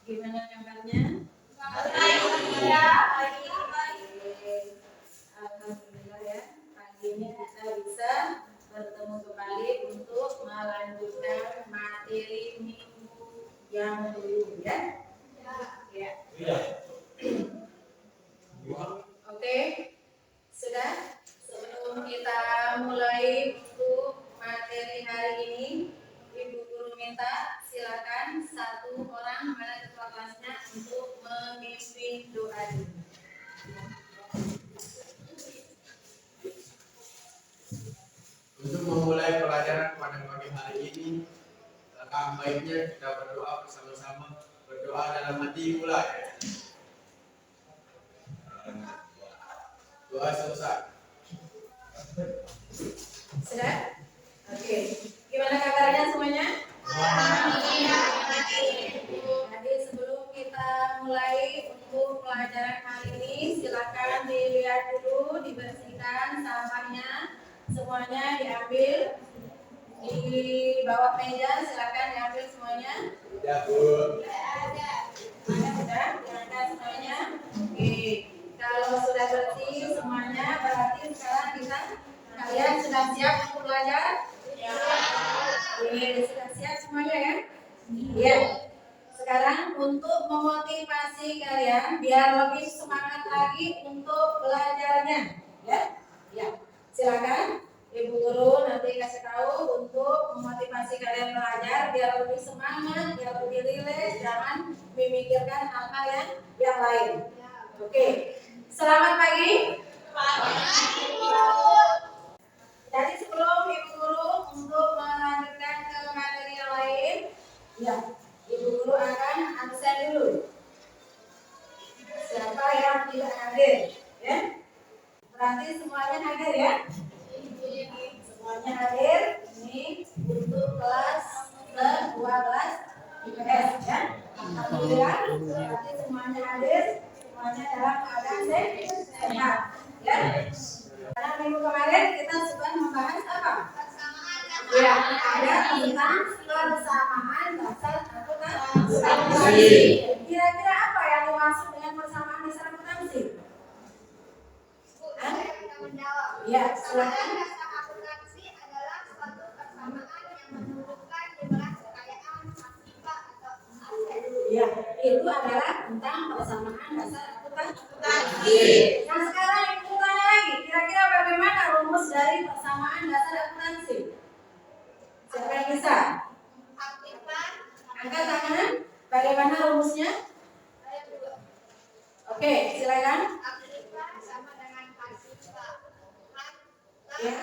Gimana kabarnya? Alhamdulillah ya. Pagi ini kita bisa bertemu kembali untuk melanjutkan materi minggu yang dulu ya. Ya. Oke. Sudah? Sebelum kita mulai untuk materi hari ini, Ibu Guru minta silakan satu orang mana ketua kelasnya untuk memimpin doa ini. Untuk memulai pelajaran pada pagi hari ini, langkah baiknya kita berdoa bersama-sama. Berdoa dalam hati mulai. Doa selesai. Sudah? Oke. Gimana kabarnya semuanya? Jadi sebelum kita mulai untuk pelajaran kali ini, silakan dilihat dulu, dibersihkan sampahnya, semuanya diambil di bawah meja, silakan diambil semuanya. Ya, Bu. Sudah diangkat semuanya. Oke. Kalau sudah bersih semuanya, berarti sekarang kalian sudah siap untuk belajar? Oke, sudah siap semuanya ya? Iya. Sekarang untuk memotivasi kalian biar lebih semangat lagi untuk belajarnya, ya? Ya. Silakan Ibu Guru nanti kasih tahu untuk memotivasi kalian belajar biar lebih semangat, biar lebih rileks, jangan memikirkan hal-hal yang lain. Oke. Selamat pagi. Jadi sebelum Ibu Guru untuk melanjutkan ke materi yang lain, ya, Ibu Guru akan absen dulu. Siapa yang tidak hadir, ya? Berarti semuanya hadir ya? Semuanya hadir. Ini untuk kelas ke-12 IPS ya. Alhamdulillah, berarti semuanya hadir, semuanya dalam keadaan sehat, ya. Karena minggu kemarin kita sudah membahas apa? Ya, ada tentang persamaan dasar akuntansi. Kira-kira apa yang dimaksud dengan persamaan dasar akuntansi? Ya, silakan. Dasar akuntansi adalah suatu persamaan yang menunjukkan jumlah kekayaan, aktiva atau aset. Ya, itu adalah tentang persamaan dasar akuntansi. Nah, sekarang Ibu tanya lagi, kira-kira bagaimana rumus dari persamaan dasar akuntansi? Siapa yang bisa? Aktiva. Angkat tangan. Bagaimana rumusnya? Oke, silakan. Aktiva sama dengan pasiva. Ya.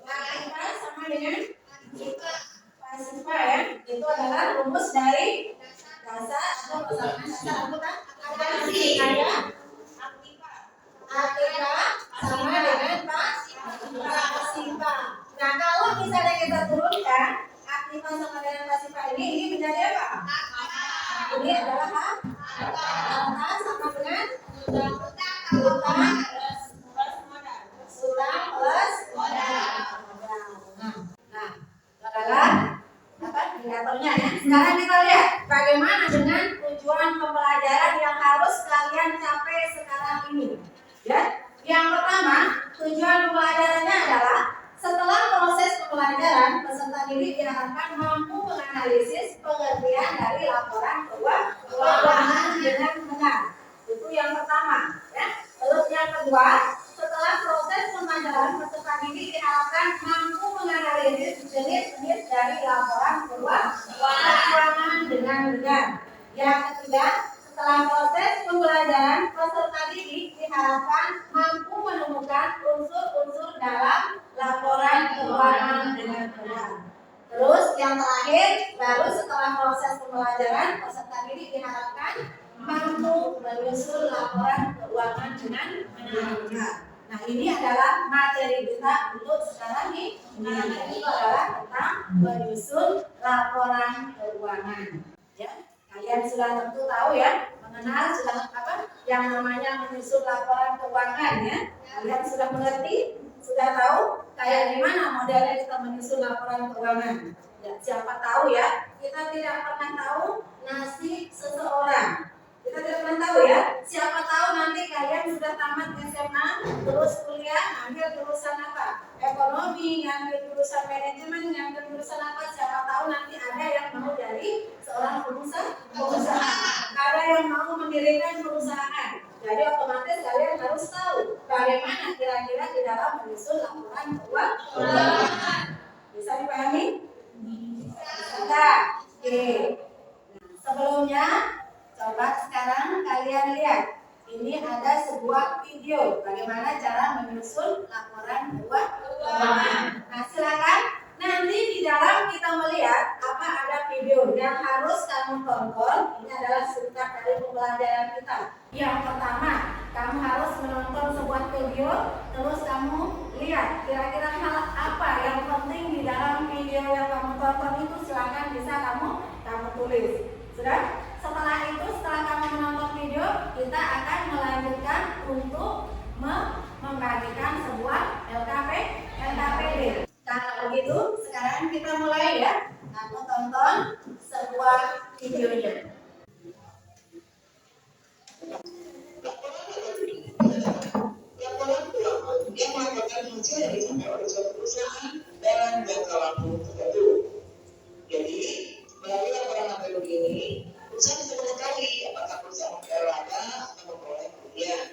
Aktiva sama dengan pasiva ya. Itu adalah rumus dari dasar atau persamaan dasar akuntansi. Ada aktiva sama dengan pasiva. Nah, kalau misalnya kita turunkan aktiva sama dengan pasiva ini menjadi apa? Ini adalah harta sama dengan utang plus modal. Nah, adalah apa indikatornya ya. Sekarang kita lihat bagaimana dengan tujuan pembelajaran yang harus kalian capai sekarang ini. Ya, yang pertama tujuan pembelajarannya adalah setelah proses pembelajaran, peserta didik diharapkan mampu menganalisis pengertian dari laporan keuangan dengan benar. Itu yang pertama. Ya. Terus yang kedua, setelah proses pembelajaran, peserta didik diharapkan mampu menganalisis jenis-jenis dari laporan keuangan dengan benar. Yang ketiga, setelah proses pembelajaran, peserta didik diharapkan mampu menemukan unsur-unsur dalam laporan keuangan dengan benar. Terus yang terakhir, baru setelah proses pembelajaran, peserta didik diharapkan mampu menyusun laporan keuangan dengan benar. Nah, ini adalah materi kita untuk sekarang nih. Nah, itu adalah tentang menyusun laporan keuangan. Ya, kalian sudah tentu tahu ya, mengenal sudah apa yang namanya menyusun laporan keuangan ya. Kalian sudah mengerti, sudah tahu kayak gimana modelnya kita menyusun laporan keuangan. Ya, siapa tahu ya, kita tidak pernah tahu nasi manajemen yang jurusan apa? Siapa tahu nanti ada yang mau jadi seorang pengusaha, ada yang mau mendirikan perusahaan. Jadi otomatis kalian harus tahu bagaimana kira-kira di dalam menyusun laporan keuangan. Bisa dipahami? Bisa. Oke. Nah, sebelumnya coba sekarang kalian lihat. Ini ada sebuah video bagaimana cara menyusun laporan keuangan. Nah, silakan nanti di dalam kita melihat apa ada video yang harus kamu tonton. Ini adalah singkat dari pembelajaran kita. Yang pertama, kamu harus menonton sebuah video, terus kamu lihat kira-kira hal apa yang penting di dalam video yang kamu tonton itu. Silakan bisa kamu tulis. Sudah? Setelah itu, setelah kamu menonton video, kita akan melanjutkan untuk membagikan sebuah LKPD. Kalau begitu, sekarang kita mulai ya. Kamu tonton sebuah videonya. Laporan keuangan yang merupakan hasil yang dicapai oleh suatu perusahaan dalam jangka waktu tertentu. Jadi, melalui laporan APBD ini, perusahaan bisa mengetahui apakah perusahaan membayar laba atau memperoleh kerugian.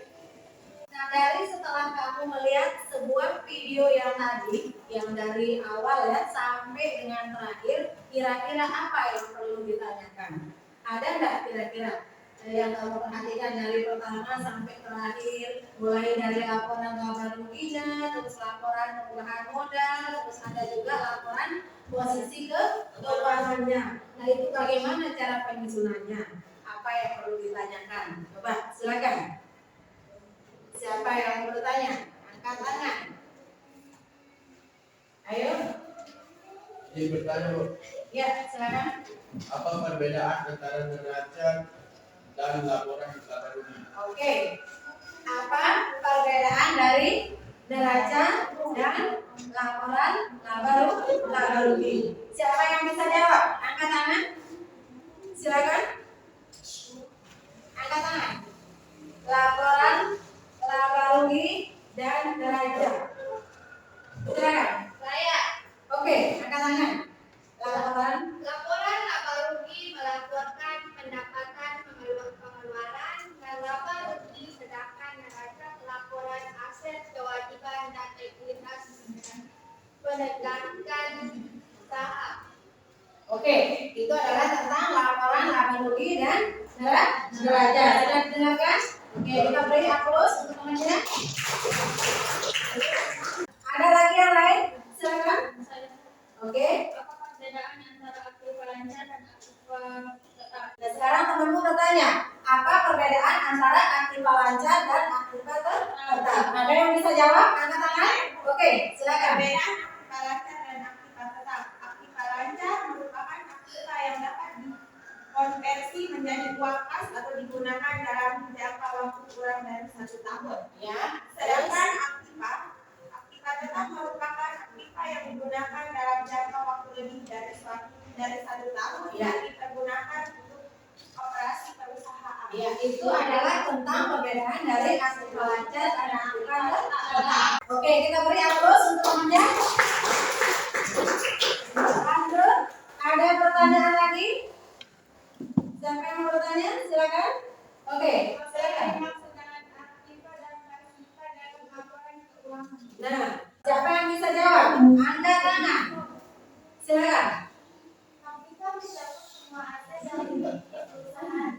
Nah, dari setelah kamu melihat sebuah video yang tadi, yang dari awal ya sampai dengan terakhir, kira-kira apa yang perlu ditanyakan? Ada nggak kira-kira yang kamu perhatikan dari pertama sampai terakhir, mulai dari laporan laba ruginya, terus laporan perubahan modal, terus ada juga laporan posisi keuangannya. Nah, itu bagaimana cara penyusunannya? Apa yang perlu ditanyakan? Coba silakan. Siapa yang bertanya? Angkat tangan. Ayo. Jadi bertanya, Bu, Ya, silakan. apa perbedaan antara neraca dan laporan laba rugi? Oke. Apa perbedaan dari neraca dan laporan laba rugi? Siapa yang bisa jawab? Angkat tangan. Silakan. Angkat tangan. Laporan laba rugi dan neraca. Silakan. Saya. Oke, angkat tangan. Laporan laba rugi melaporkan pendapatan, pengeluaran, dan laba rugi, sedangkan neraca laporan aset, kewajiban, dan ekuitas penegakan usaha. Oke, itu adalah tentang laporan laba rugi dan neraca. Sudah didengarkan? Oke, kita beri aplaus untuk temannya. Ada lagi yang lain? Silakan. Oke. Apa perbedaan antara aktif lancar dan aktif tetap? Nah, sekarang temanmu bertanya, apa perbedaan antara aktiva lancar dan aktiva tetap? Ada yang bisa jawab? Angkat tangan. Oke, silakan. Perbedaan aktiva lancar dan aktiva tetap. Aktiva lancar merupakan aktiva yang dapat dikonversi menjadi uang kas atau digunakan dalam jangka waktu kurang dari 1 tahun. Ya. Sedangkan aktiva tetap merupakan aktiva yang digunakan dalam jangka waktu lebih dari 1 tahun Ya. yang dipergunakan untuk operasi perusahaan. Ya, itu adalah tentang perbedaan dari aktiva lancar dan aktiva tetap. Oke, kita beri aplaus untuk temannya. Lanjut. Ada pertanyaan lagi? Siapa yang mau bertanya? Silakan. Oke, silakan. Maksud dengan aktiva dan pasiva dalam laporan keuangan. Nah, siapa yang bisa jawab? Angkat tangan. Silakan. Aktiva mencakup semua aset yang dimiliki perusahaan,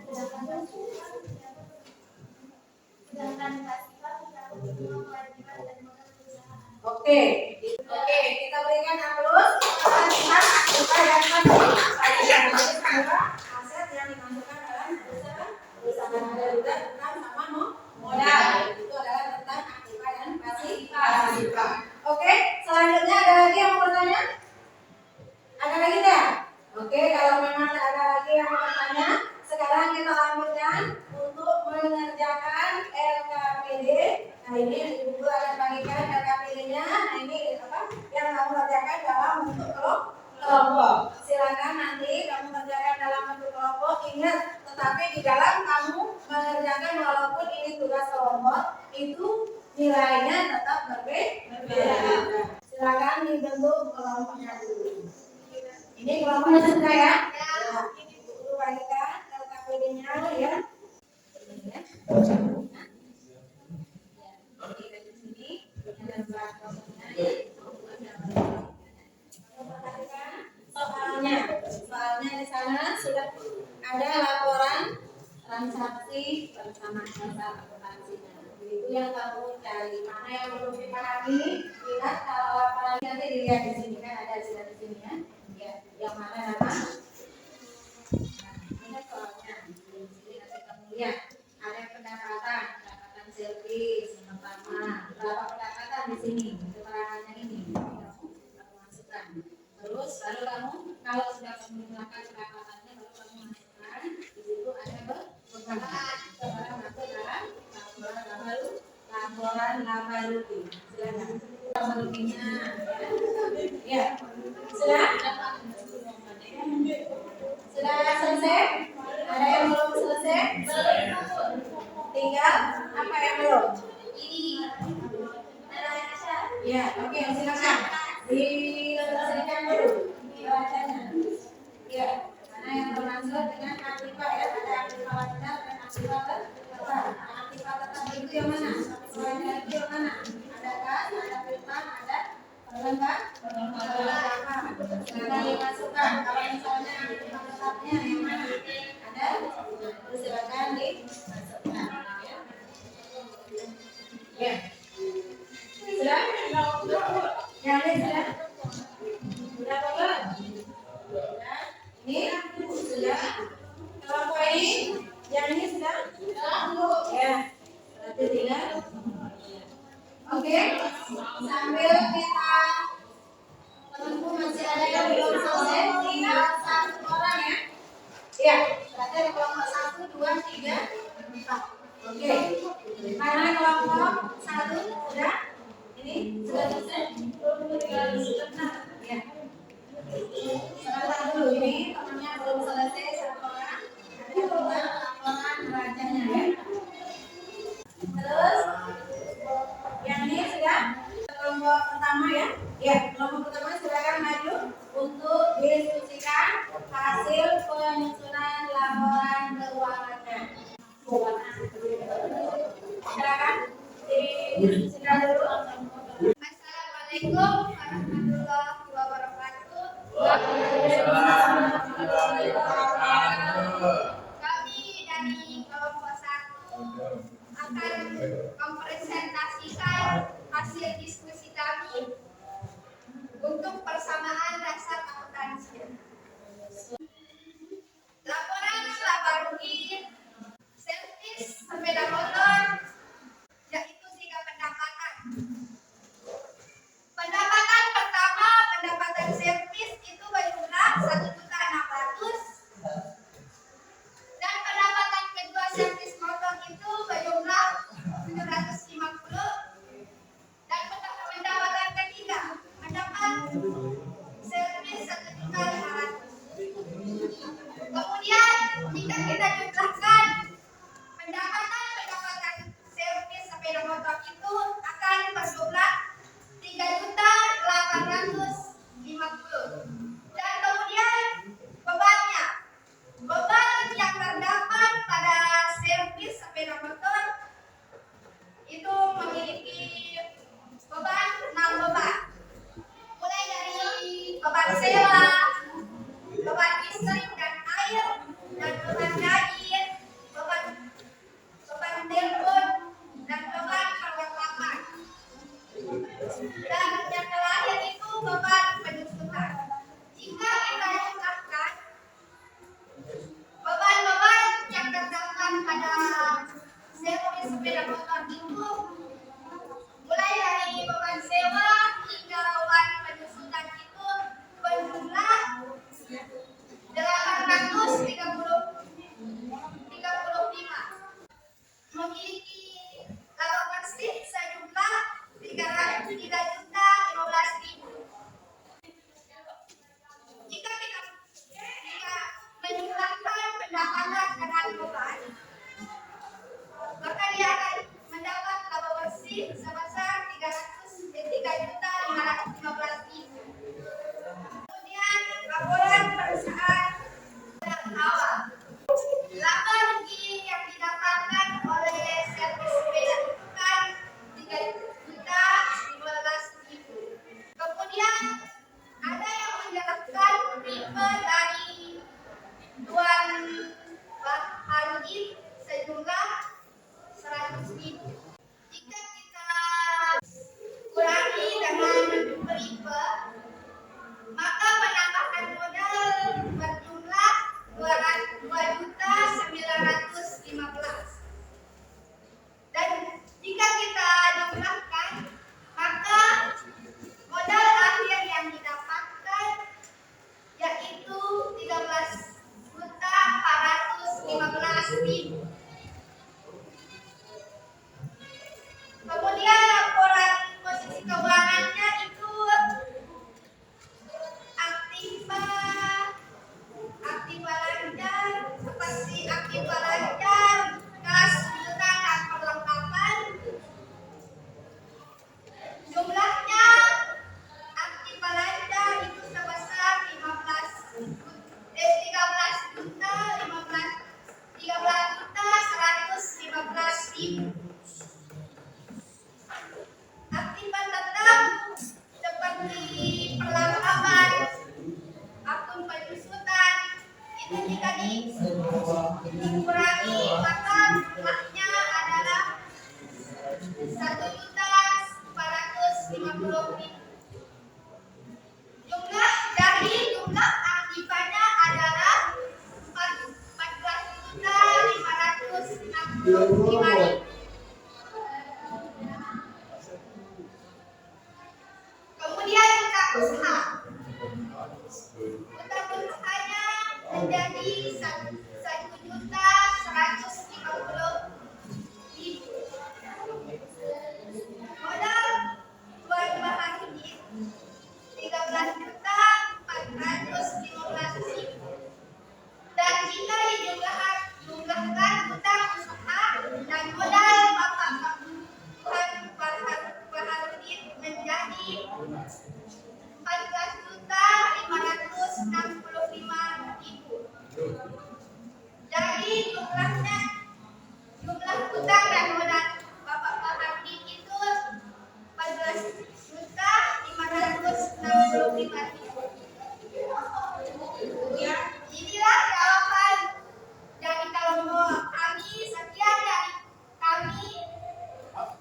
sedangkan pasiva mencakup semua kewajiban dan modal perusahaan. Oke, kita berikan aplaus. Kita lihat aktiva dan pasiva. Aset yang dimasukkan dalam perusahaan ada juga tentang sama modal. Itu adalah tentang aktiva dan pasiva. Oke, selanjutnya ada lagi yang mau bertanya? Ada lagi enggak? Oke, kalau memang tidak ada lagi yang mau bertanya, sekarang kita lanjutkan untuk mengerjakan LKPD. Nah, ini ibu akan bagikan LKPD-nya. Nah, ini apa? Yang kamu kerjakan dalam bentuk kelompok. Silakan nanti kamu kerjakan dalam bentuk kelompok. Ingat, tetapi di dalam kamu mengerjakan walaupun ini tugas kelompok, itu nilainya tetap berbeda. Silakan dibentuk kelompoknya dulu. Ini kelompoknya sudah ya? Ya. Dulu bagikan LKPD-nya ya. Soalnya di sana sudah ada laporan transaksi bersama jasa akuntansinya. Itu yang kamu cari. Mana yang belum dipahami, lihat kalau laporan nanti dilihat di sini kan ada di sini ya. Ya, yang mana nama? Ini soalnya di sini nanti kamu lihat ada pendapatan servis pertama. Berapa pendapatan di sini? Keterangannya ini. Kamu masukkan. Terus baru kamu kalau sudah menggunakan pendapatannya baru kamu masukkan di situ ada beberapa barang masuk dalam laporan laba rugi. Silakan. Laba ruginya ya. Sudah selesai? Ada yang belum selesai? Tinggal apa yang belum? Ini. Ya, oke, silakan. Diselesaikan dulu bacanya. Ya, mana yang bermaksud dengan aktiva ya? Ada aktiva benar dan aktiva tetap. Aktiva tetap itu yang mana? Soalnya itu yang mana? Ada kan? Ada piutang, ada perlengkap. Silakan dimasukkan. Kalau misalnya aktiva tetapnya yang mana? Ada? Silakan dimasukkan. Ya. Sudah? Yang ini sudah? Sudah apa? Ini sudah. Kelompok ini, yang ini sudah? Ya. Berarti tidak. Oke. Sambil kita menunggu masih ada yang belum selesai, tinggal 1 orang ya. Iya. Berarti ada kelompok 1, 2, 3, 4. Oke. Mana kelompok 1 sudah? Ini sudah selesai? Ya. Sebentar dulu ini temannya belum selesai 1 orang. Ada buat laporan neracanya ya. Terus yang ini sudah kelompok pertama ya. Ya, kelompok pertama silakan maju untuk diskusikan hasil penyusunan laporan keuangannya. Silakan diskusikan dulu. Assalamualaikum warahmatullahi wabarakatuh. Kami dari kelompok 1 akan mempresentasikan hasil diskusi kami untuk persamaan dasar akuntansi. Laporan laba rugi servis sepeda motor yaitu 3 pendapatan. Pendapatan pertama, pendapatan servis itu berjumlah 1.600.000 dan pendapatan kedua servis motor itu berjumlah 750 dan pendapatan ketiga mendapat servis 1.500.000. Kemudian jika kita jumlahkan pendapatan servis sepeda motor itu akan berjumlah 3.850.000 dan kemudian beban yang terdapat pada servis sepeda motor itu memiliki beban 6 beban, mulai dari beban sewa, beban listrik dan air, dan beban gaji, beban telepon, dan beban perlengkapan. Dan yang terakhir itu beban penyusunan. Jika kita jumlahkan beban-beban yang terdapat pada servis sepeda motor itu, mulai dari beban sewa hingga beban penyusunan itu berjumlah 835, memiliki laba bersih sejumlah 3.015.000. Jika menjumlahkan pendapatan dengan beban, maka dia akan mendapat laba bersih sebesar 3.015.000. 515.000. Kemudian laporan perusahaan yang awal. Laba rugi yang didapatkan oleh servis sepeda itu kan 3.015.000. Kemudian ada yang menjelaskan tipe dari Tuan Baharudin sejumlah 100.000. Jika kita kurangi dengan tipe, maka penambahan modal berjumlah 2.915.000. Dan jika kita jumlahkan, maka modal akhir yang didapatkan yaitu 13.415.000. Kemudian laporan posisi keuangannya itu aktiva lancar seperti aktiva lancar, kas iuran dan perlengkapan. Jumlahnya aktiva lancar itu sebesar 13.115.000. Aktifan tetap seperti perlengkapan, akun penyusutan itu jika dikurangi maka jumlahnya adalah 1.450.000. Jumlah aktifanya adalah 14.565.000. Kemudian utang usaha. Utang usahanya menjadi 1.150.000. Modal Tuan Baharudin 13.415.000. Dan jika dijumlahkan utang usaha dan modal Bapak Tuan Baharudin menjadi 14.565.000. Jadi jumlah utang dan modal Bapak Baharudin itu 14.565.000. Inilah jawaban dari kelompok kami. Sekian dari kami.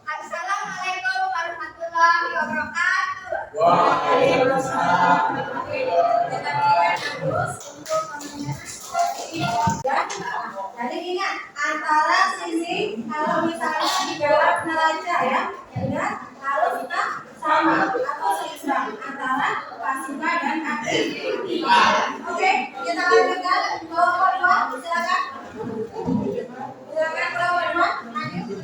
Assalamualaikum warahmatullahi wabarakatuh. Waalaikumsalam. Jadi ingat antara sisi kalau misalnya dijawab neraca ya, ingat harus kita sama atau seimbang antara pasifa dan aktiva. Oke, kita lanjutkan kelompok 2, silakan. Silakan kelompok 2, lanjut.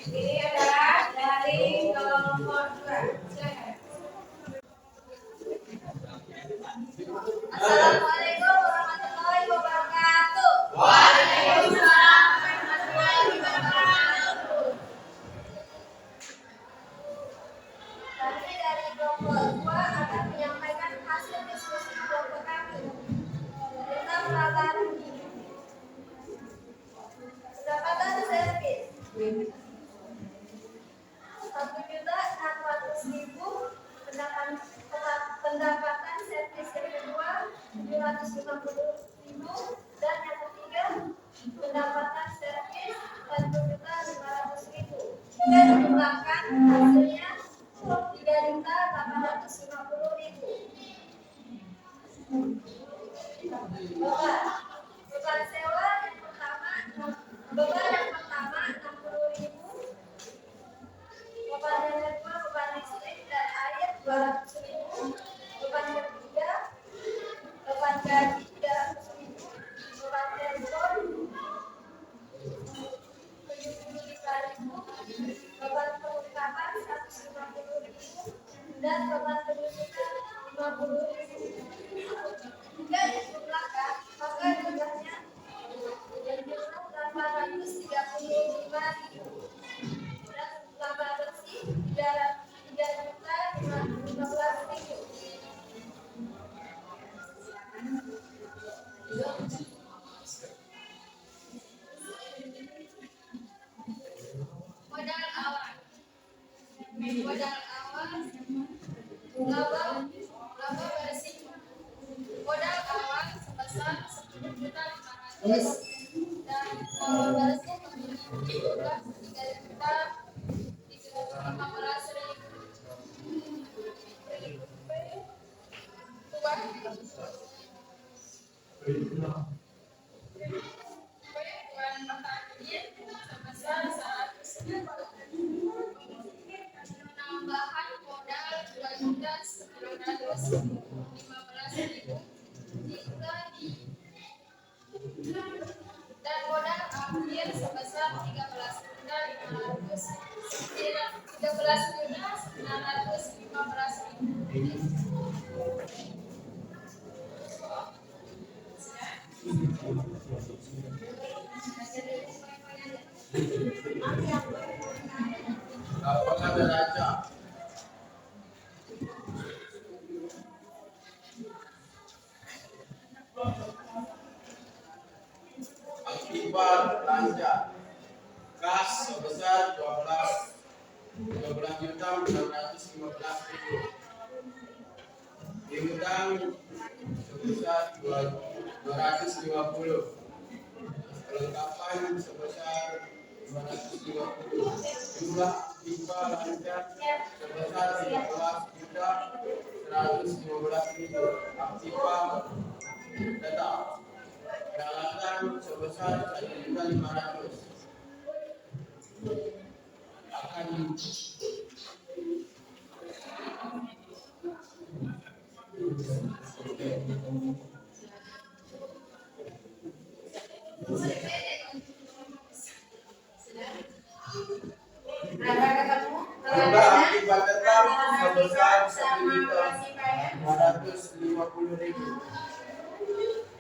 Ini adalah dari kelompok 2. Silakan. Assalamualaikum warahmatullahi wabarakatuh. Waalaikumsalam. Kami dari kelompok 2 akan menyampaikan hasil diskusi kelompok kami tentang laba rugi. Pendapatan servis 1.600.000. Pendapatan servis yang kedua 750.000. Dan yang ketiga pendapatan servis 1.500.000. Jika dijumlahkan hasilnya 3.850.000. Beban sewa yang pertama 60.000. Beban yang kedua beban listrik dan air 200.000. Beban ketiga beban gaji 300.000. Beban telepon 75.000. Beban perlengkapan 150.000. Dan beban pendidikan 50.000. Jika dijumlahkan maka jumlahnya menjadi 835.000. Dan 835.000 sebesar 10.500.000 dan balasnya jumlah 3.315.000. Pembukuan pertanian sebesar 100.000. Penambahan modal 2.915.000 dan modal akhir sebesar 13.915.000. Apakah neraca? Aktiva belanja kas sebesar 12.615.000. Piutang sebesar 250. Perlengkapan sebesar 250. Jumlah aktiva belanja sebesar 13.115.000. Aktiva tetap peralatan sebesar 1.500.000 akan Ada ketemu? jumlah aktiva tetap sebesar 1.550.000.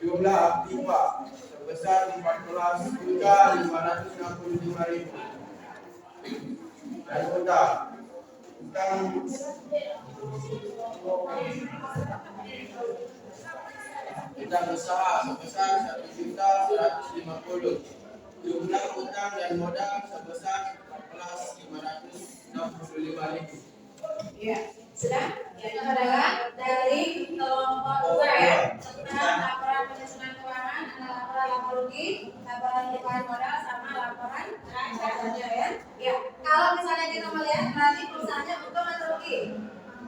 Jumlah aktiva sebesar 14.565.000. Dan utang usaha sebesar 1.150.000. Jumlah utang dan modal sebesar 14.565.000. Ya, sudah. Itu adalah dari kelompok 2 ya, tentang laporan penyusunan keuangan, ada laporan laba rugi, laporan perubahan modal, sama laporan rasanya ya. Ya, kalau misalnya kita melihat berarti perusahaannya untung atau rugi?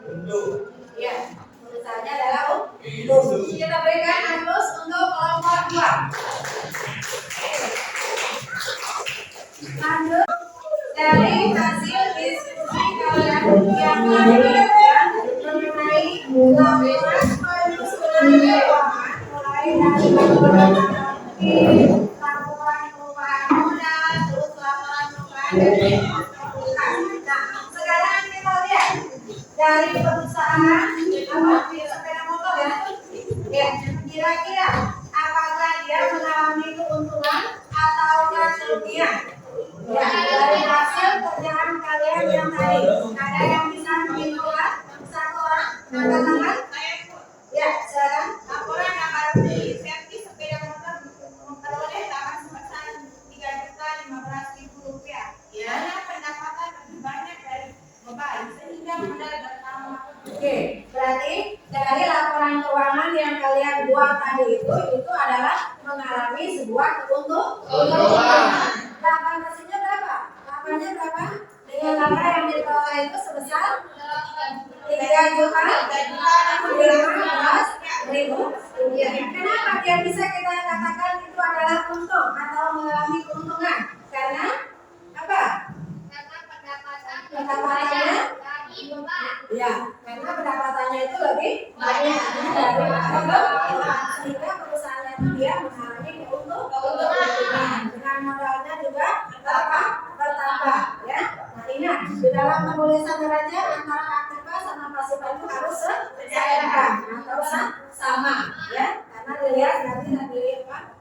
Untuk Ya, perusahaannya adalah untung. Kita berikan aplaus untuk kelompok 2. Lanjut dari hasil diskusi kalian yang tadi mengenai laporan penyusunan keuangan mulai dari laporan perubahan modal, terus laporan perubahan dan nah, sekarang kita lihat dari perusahaan sepeda motor ya. Ya, kira-kira apakah dia mengalami keuntungan atau kerugian? Ya, dari hasil kerjaan kalian yang tadi, ada yang bisa menyimpulkan? Satu orang, angkat tangan. Ya, silakan. Laporan laba rugi servis sepeda motor memperoleh laba sebesar 3.015.000 rupiah. Ya. Karena pendapatan lebih banyak dari beban sehingga modal bertambah. Oke, berarti dari laporan keuangan yang kalian buat tadi itu adalah mengalami sebuah keuntungan. Laba bersihnya berapa? Labanya berapa? Dengan laba yang diperoleh itu sebesar 3.515.000 rupiah. Kenapa dia bisa kita katakan itu adalah untung atau mengalami keuntungan? Karena apa? Pendapatannya ya, karena pendapatannya itu lebih banyak dari sehingga perusahaannya itu dia mengalami keuntungan. Dengan modalnya juga bertambah ya. Nah, ingat di dalam penulisan neraca antara aktiva sama pasifa itu harus seimbang atau sama ya. Karena dilihat nanti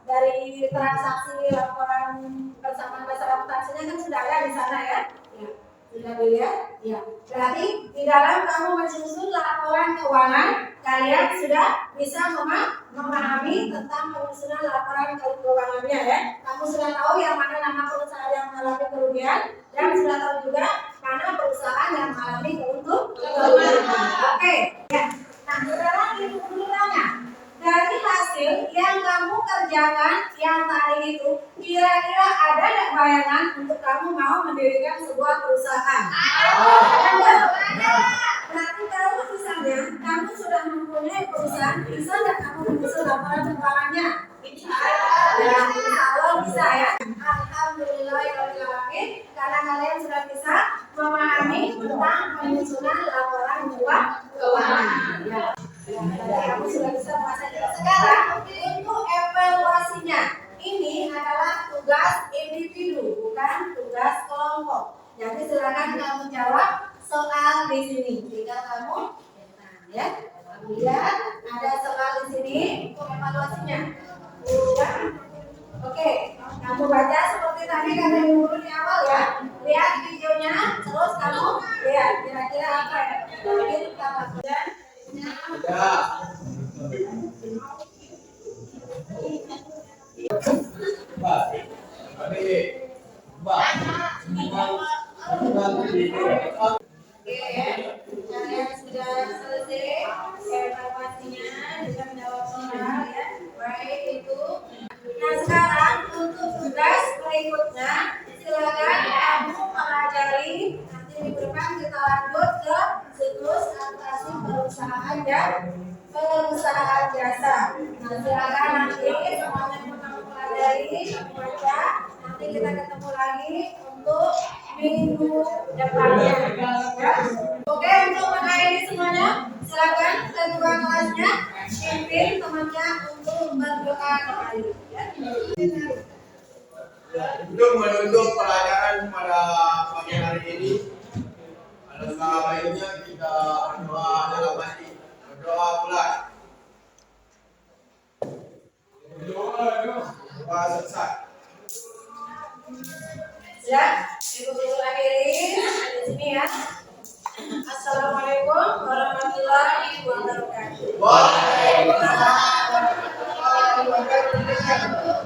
dari transaksi laporan bersama dasar akuntansinya kan sudah ada di sana ya. Ya. Sudah dilihat? Ya. Berarti di dalam kamu menyusun laporan keuangan, kalian sudah bisa memahami tentang penyusunan laporan keuangannya ya. Kamu sudah tahu yang mana nama perusahaan yang mengalami kerugian dan sudah tahu juga mana perusahaan yang mengalami keuntungan. Oke. Ya. Nah, sekarang ibu dulu tanya. Dari hasil yang kerjakan yang tadi itu, kira-kira ada nggak bayangan untuk kamu mau mendirikan sebuah perusahaan? Ada. Berarti kalau misalnya kamu sudah mempunyai perusahaan, bisa nggak kamu menyusun laporan keuangannya? Ya, insya Allah bisa ya. Alhamdulillahirobbilalamin, karena kalian sudah bisa memahami tentang penyusunan laporan keuangan. Ya. Kamu sudah bisa menguasai. Sekarang untuk evaluasinya, ini adalah tugas individu, bukan tugas kelompok. Jadi silakan kamu jawab soal di sini. Tinggal kamu, ya. Kamu lihat ada soal di sini untuk evaluasinya. Oke, kamu baca seperti tadi kata Ibu Guru di awal ya. Lihat videonya, terus kamu lihat kira-kira apa ya. Jadi kita baca. Ada. Mbak, Oke, kalian sudah selesai evaluasinya, bisa menjawab soal ya. Baik itu. Nah sekarang untuk tugas berikutnya, silakan kamu pelajari. Nanti minggu depan kita lanjut ke siklus adaptasi perusahaan dan perusahaan jasa. Nah silakan nanti semuanya kamu pelajari, kamu baca. Nanti kita ketemu lagi untuk minggu depannya. Ya. Oke, untuk mengakhiri semuanya, silakan ketua kelasnya pimpin temannya untuk berdoa kembali. Ya. Untuk menutup pelajaran pada pagi hari ini, alangkah baiknya kita berdoa dalam hati, berdoa pula. Doa selesai. Ya, Ibu Guru akhiri di sini ya. Assalamualaikum warahmatullahi wabarakatuh. Waalaikumsalam warahmatullahi wabarakatuh.